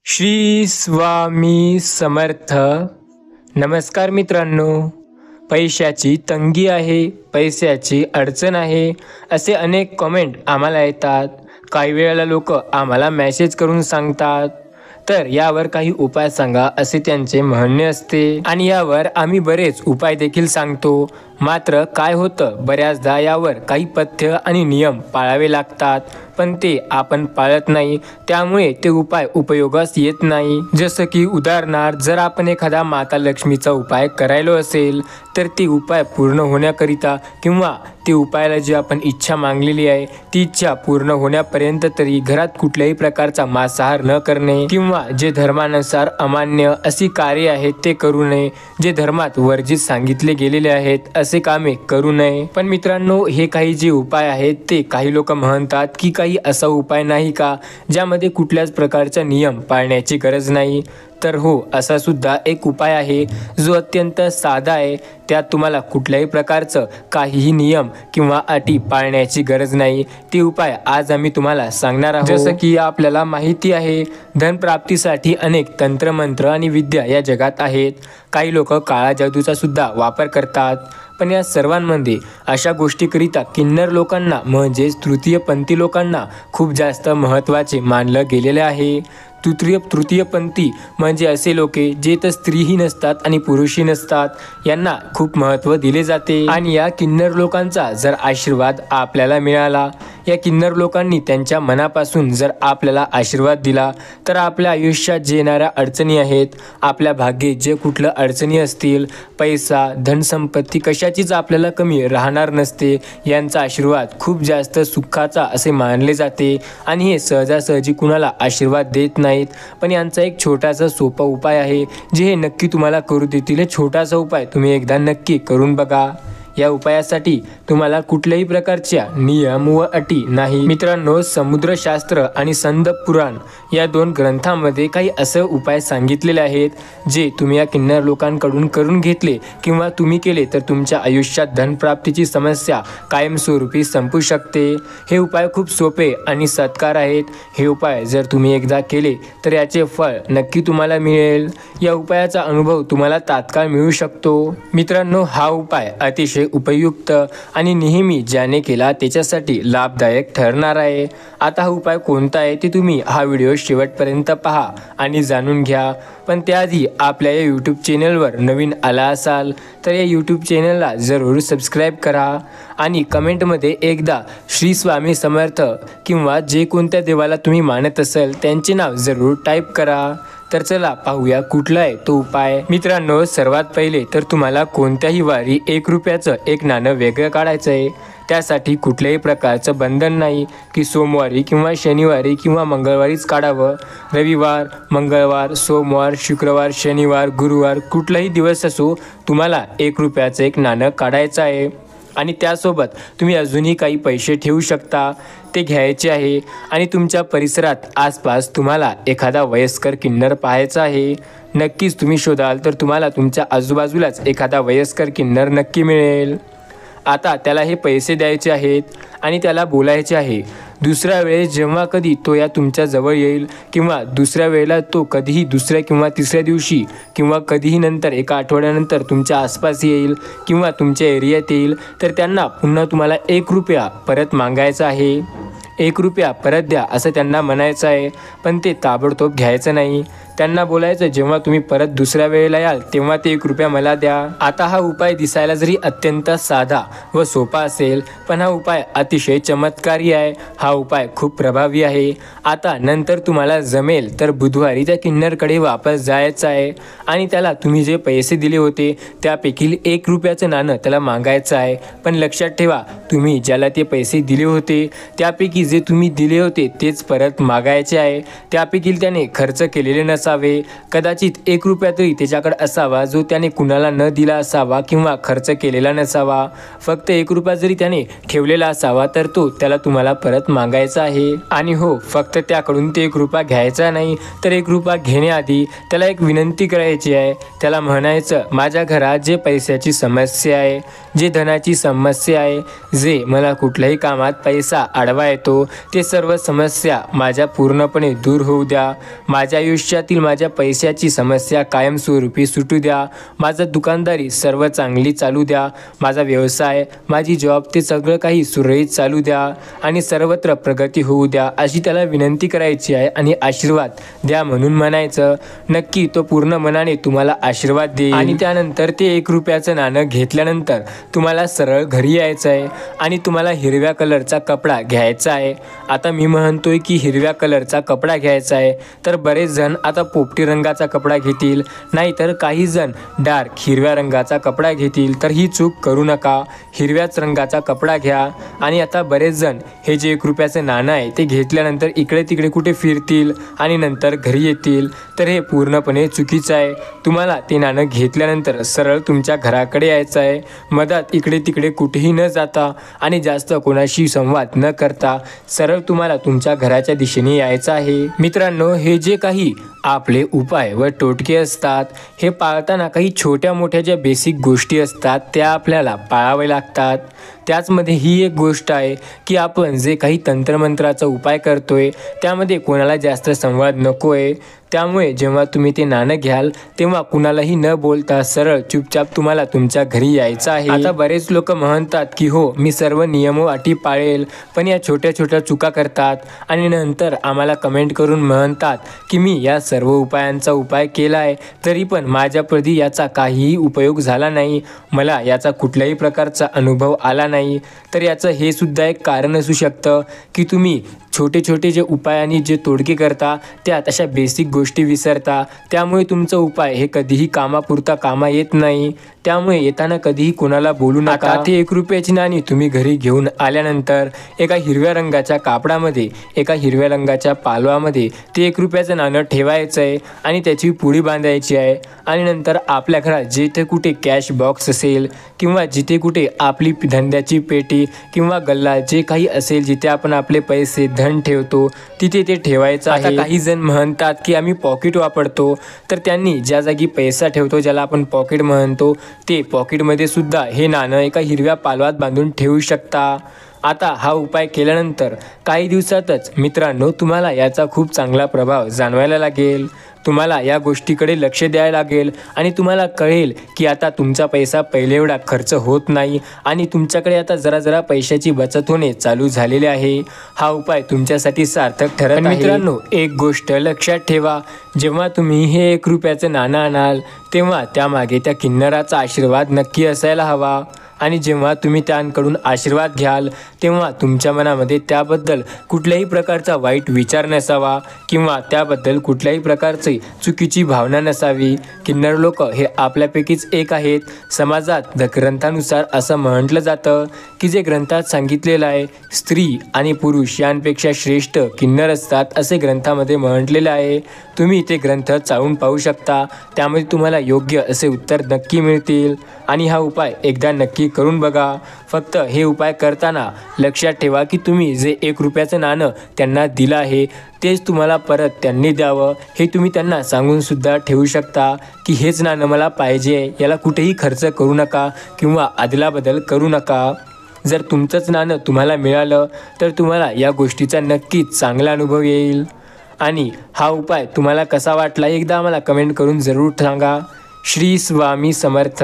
श्री स्वामी समर्थ. नमस्कार मित्रांनो. पैशाची तंगी आहे, पैशाची अडचण आहे, असे अनेक कमेंट आम्हाला येतात. काही वेळेला लोक आम्हाला मेसेज करून सांगतात, तर यावर काही उपाय सांगा असे त्यांचे म्हणणे असते. आणि यावर आम्ही बरेच उपाय देखील सांगतो. मात्र काय होतं, बऱ्याचदा यावर काही पथ्य आणि नियम पाळावे लागतात, पण ते आपण पाळत नाही, त्यामुळे ते उपाय उपयोगास येत नाही. जसं की उदाहरणार्थ, जर आपण एखादा माता लक्ष्मीचा उपाय करायलो असेल, तर ती उपाय पूर्ण होण्याकरिता किंवा ते उपायाला जी आपण इच्छा मागलेली आहे ती इच्छा पूर्ण होण्यापर्यंत तरी घरात कुठल्याही प्रकारचा मांसाहार न करणे, किंवा जे धर्मानुसार अमान्य अशी कार्य आहेत ते करू नये, जे धर्मात वर्जित सांगितले गेलेले आहेत असे कामे करू नये. पण मित्रांनो, हे काही जे उपाय आहेत ते काही लोक म्हणतात की काही असा उपाय नाही का ज्यामध्ये कुठल्याच प्रकारचा नियम पाळण्याची गरज नाही. तर हो, असा सुद्धा एक उपाय आहे जो अत्यंत साधा आहे. त्यात तुम्हाला कुठल्याही प्रकारचं काहीही नियम किंवा अटी पाळण्याची गरज नाही. ते उपाय आज आम्ही तुम्हाला सांगणार आहोत. जसं की आपल्याला माहिती आहे, धनप्राप्तीसाठी अनेक तंत्रमंत्र आणि विद्या या जगात आहेत. काही लोक काळा जादूचा सुद्धा वापर करतात, पण या सर्वांमध्ये अशा गोष्टीकरिता किन्नर लोकांना म्हणजेच तृतीयपंथी लोकांना खूप जास्त महत्त्वाचे मानलं गेलेले आहे. तृतीयपंथी म्हणजे असे लोके जे तर स्त्रीही नसतात आणि पुरुषही नसतात, यांना खूप महत्त्व दिले जाते. आणि या किन्नर लोकांचा जर आशीर्वाद आपल्याला मिळाला, या किन्नर लोकांनी त्यांच्या मनापासून जर आपल्याला आशीर्वाद दिला, तर आपल्या आयुष्यात जे येणाऱ्या अडचणी आहेत, आपल्या भाग्यात जे कुठलं अडचणी असतील, पैसा धनसंपत्ती कशाचीच आपल्याला कमी राहणार नसते. यांचा आशीर्वाद खूप जास्त सुखाचा असे मानले जाते. आणि हे सहजासहजी कुणाला आशीर्वाद देत नाहीत. पण यांचा एक छोटासा सोपा उपाय आहे जे हे नक्की तुम्हाला करू देतील. हे छोटासा उपाय तुम्ही एकदा नक्की करून बघा. या उपायासाठी तुम्हाला कुठल्याही प्रकारच्या नियम व अटी नाही. मित्रांनो, समुद्रशास्त्र आणि संद पुराण या दोन ग्रंथांमध्ये काही असे उपाय सांगितलेले आहेत जे तुम्ही या किन्नर लोकांकडून करून घेतले किंवा तुम्ही केले तर तुमच्या आयुष्यात धनप्राप्तीची समस्या कायमस्वरूपी संपू शकते. हे उपाय खूप सोपे आणि सत्कार आहेत. हे उपाय जर तुम्ही एकदा केले तर याचे फळ नक्की तुम्हाला मिळेल. या उपायाचा अनुभव तुम्हाला तात्काळ मिळू शकतो. मित्रांनो, हा उपाय अतिशय उपयुक्त आणि नेहमी ज्याने केला त्याच्यासाठी लाभदायक ठरणार आहे. आता हा उपाय कोणता आहे ते तुम्ही हा व्हिडिओ शेवटपर्यंत पहा आणि जाणून घ्या. पण त्याआधी आपल्या या यूट्यूब चॅनलवर नवीन आला असाल तर या यूट्यूब चॅनलला जरूर सबस्क्राईब करा आणि कमेंटमध्ये एकदा श्री स्वामी समर्थ किंवा जे कोणत्या देवाला तुम्ही मानत असाल त्यांचे नाव जरूर टाईप करा. तर चला पाहूया कुठला आहे तो उपाय. मित्रांनो, सर्वात पहिले तर तुम्हाला कोणत्याही वारी 1 रुपयाचं एक नाणं वेगळं काढायचं आहे. त्यासाठी कुठल्याही प्रकारचं बंधन नाही की सोमवारी किंवा शनिवारी किंवा मंगळवारीच काढावं. रविवार, मंगळवार, सोमवार, शुक्रवार, शनिवार, गुरुवार कुठलाही दिवस असो, तुम्हाला 1 रुपयाचं एक नाणं काढायचं आहे. आणि त्यासोबत तुम्ही अजूनही काही पैसे ठेवू शकता, ते घ्यायचे आहे. आणि तुमच्या परिसरात आसपास तुम्हाला एखादा वयस्कर किन्नर पाहायचा आहे. नक्कीच तुम्ही शोधाल तर तुम्हाला तुमच्या आजूबाजूलाच एखादा वयस्कर किन्नर नक्की मिळेल. आता त्याला हे पैसे द्यायचे आहेत आणि त्याला बोलायचे आहे. दुसऱ्या वेळेस जेव्हा कधी तो या तुमच्या जवळ येईल किंवा दुसऱ्या वेळेला तो कधीही दुसऱ्या किंवा तिसऱ्या दिवशी किंवा कधीही नंतर एका आठवड्यानंतर तुमच्या आसपास येईल किंवा तुमच्या एरियात येईल, तर त्यांना पुन्हा तुम्हाला 1 रुपया परत मागायचा आहे. 1 रुपया परत द्या असं त्यांना म्हणायचं आहे, पण ते ताबडतोब घ्यायचं नाही. त्यांना बोलायचं जेव्हा तुम्ही परत दुसऱ्या वेळेला याल तेव्हा ते 1 रुपया मला द्या. आता हा उपाय दिसायला जरी अत्यंत साधा व सोपा असेल, पण हा उपाय अतिशय चमत्कारी आहे. हा उपाय खूप प्रभावी आहे. आता नंतर तुम्हाला जमेल तर बुधवारी त्या किन्नरकडे वापस जायचं आहे आणि त्याला तुम्ही जे पैसे दिले होते त्यापैकी 1 रुपयाचं नाणं त्याला मागायचं आहे. पण लक्षात ठेवा, तुम्ही ज्याला ते पैसे दिले होते त्यापैकी जे तुम्ही दिले होते तेच परत मागायचे आहे. त्यापैकी त्याने खर्च केलेले नसावे नसावे, कदाचित 1 रुपया तरी त्याच्याकडे असावा जो त्याने कुणाला न दिला असावा किंवा खर्च केलेला नसावा. फक्त 1 रुपया जरी त्याने ठेवलेला असावा तर तो त्याला तुम्हाला परत मागायचा आहे. आणि हो, फक्त त्याकडून ते 1 रुपया घ्यायचा नाही, तर 1 रुपया घेण्याआधी त्याला एक विनंती करायची आहे. त्याला म्हणायचं, माझ्या घरात जे पैशाची समस्या आहे, जे धनाची समस्या आहे, जे मला कुठल्याही कामात पैसा आडवा येतो, ते सर्व समस्या माझ्या पूर्णपणे दूर होऊ द्या. माझ्या आयुष्यातील माझ्या पैशाची समस्या कायमस्वरूपी सुटू द्या. माझं दुकानदारी सर्व चांगली चालू द्या. माझा व्यवसाय, माझी जॉब, ते सगळं काही सुरळीत चालू द्या आणि सर्वत्र प्रगती होऊ द्या, अशी त्याला विनंती करायची आहे आणि आशीर्वाद द्या म्हणून म्हणायचं. नक्की तो पूर्ण मनाने तुम्हाला आशीर्वाद देईल. आणि त्यानंतर ते 1 रुपयाचं नाणं घेतल्यानंतर तुम्हाला सरळ घरी यायचं आहे आणि तुम्हाला हिरव्या कलरचा कपडा घ्यायचा आहे. आता मी म्हणतोय की हिरव्या कलरचा कपडा घ्यायचा आहे, तर बरेच जण आता पोपटी रंगाचा कपडा घेतील, नाहीतर काही जण डार्क हिरव्या रंगाचा कपडा घेतील. तर ही चूक करू नका, हिरव्याच रंगाचा कपडा घ्या. आणि आता बरेच जण हे जे 1 रुपयाचं नाणं आहे ते घेतल्यानंतर इकडे तिकडे कुठे फिरतील आणि नंतर घरी येतील, तर हे पूर्णपणे चुकीचं आहे. तुम्हाला ते नाणं घेतल्यानंतर सरळ तुमच्या घराकडे यायचं आहे, मधात इकडे तिकडे कुठेही न जाता आणि जास्त कोणाशी संवाद न करता सरळ तुम्हाला तुमच्या घराच्या दिशेने यायचं आहे. मित्रांनो, हे जे काही आपले उपाय व टोटके असतात, हे पाळताना काही छोट्या मोठ्या ज्या बेसिक गोष्टी असतात त्या आपल्याला पाळावे लागतात. त्याचमध्ये ही एक गोष्ट आहे की आपण जे काही तंत्रमंत्राचा उपाय करतोय त्यामध्ये कोणाला जास्त संवाद नको आहे. त्यामुळे जेव्हा तुम्ही ते नाणं घ्याल तेव्हा कुणालाही न बोलता सरळ चुपचाप तुम्हाला तुमच्या घरी यायचं आहे. आता बरेच लोक म्हणतात की हो, मी सर्व नियम व अटी पाळेल, पण या छोट्या छोट्या चुका करतात आणि नंतर आम्हाला कमेंट करून म्हणतात की मी या सर्व उपायांचा उपाय केला आहे, तरी पण माझ्याप्रती याचा काहीही उपयोग झाला नाही, मला याचा कुठल्याही प्रकारचा अनुभव आला नाही. तर याचं हे सुद्धा एक कारण असू शकतं की तुम्ही छोटे छोटे जे उपाय आणि जे तोडके करता त्यात अशा बेसिक गोष्टी विसरता. त्यामुळे तुमचा उपाय हे कधीही कामापुरता कामा येत नाही. त्यामुळे येताना कधीही कोणाला बोलू नका. ते 1 रुपयाची नाणी तुम्ही घरी घेऊन आल्यानंतर एका हिरव्या रंगाच्या कापडामध्ये, एका हिरव्या रंगाच्या पालवामध्ये ते 1 रुपयाचं नाणं ठेवायचं आहे आणि त्याची पुडी बांधायची आहे. आणि नंतर आपल्या घरात जिथे कुठे कॅश बॉक्स असेल किंवा जिथे कुठे आपली धंद्याची पेटी किंवा गल्ला जे काही असेल, जिथे आपण आपले पैसे धन ठेवतो, तिथे ते ठेवायचं आहे. आता काही जण म्हणतात की आम्ही पॉकेट वापरतो, तर त्यांनी ज्या जागी पैसा ठेवतो, ज्याला आपण पॉकेट म्हणतो, ते पॉकेटमध्ये सुद्धा हे नाणं एका हिरव्या पालवात बांधून ठेवू शकता. आता हा उपाय केल्यानंतर काही दिवसातच मित्रांनो तुम्हाला याचा खूप चांगला प्रभाव जाणवायला लागेल. तुम्हाला या गोष्टीकडे लक्ष द्यायला लागेल आणि तुम्हाला कळेल की आता तुमचा पैसा पहिले एवढा खर्च होत नाही आणि तुमच्याकडे आता जरा जरा पैशाची बचत होणे चालू झालेले आहे. हा उपाय तुमच्यासाठी सार्थक ठरत आहे. मित्रांनो, एक गोष्ट लक्षात ठेवा, जेव्हा तुम्ही हे 1 रुपयाचं नाणं आणाल तेव्हा त्यामागे त्या किन्नराचा आशीर्वाद नक्की असायला हवा. आणि जेव्हा तुम्ही त्यांकडून आशीर्वाद घ्याल तेव्हा तुमच्या मनामध्ये त्याबद्दल कुठल्याही प्रकारचा वाईट विचार नसावा किंवा त्याबद्दल कुठल्याही प्रकारची चुकीची भावना नसावी. किन्नर लोक हे आपल्यापैकीच एक आहेत. समाजात ग्रंथानुसार असं म्हटलं जातं की जे ग्रंथात सांगितलेलं आहे, स्त्री आणि पुरुष यांपेक्षा श्रेष्ठ किन्नर असतात, असे ग्रंथामध्ये म्हटलेलं आहे. तुम्ही ते ग्रंथ चाळून पाहू शकता, त्यामध्ये तुम्हाला योग्य असे उत्तर नक्की मिळतील. आणि हा उपाय एकदा नक्की करून बघा. फक्त हे उपाय करताना लक्षात ठेवा की तुम्ही जे 1 रुपयाचं नाणं त्यांना दिलं आहे तेच तुम्हाला परत त्यांनी द्यावं. हे तुम्ही त्यांना सांगून सुद्धा ठेवू शकता की हेच नाणं मला पाहिजे, याला कुठेही खर्च करू नका किंवा अदलाबदल करू नका. जर तुमचंच नाणं तुम्हाला मिळालं तर तुम्हाला या गोष्टीचा नक्कीच चांगला अनुभव येईल. आणि हा उपाय तुम्हाला कसा वाटला एकदा आम्हाला कमेंट करून जरूर सांगा. श्री स्वामी समर्थ.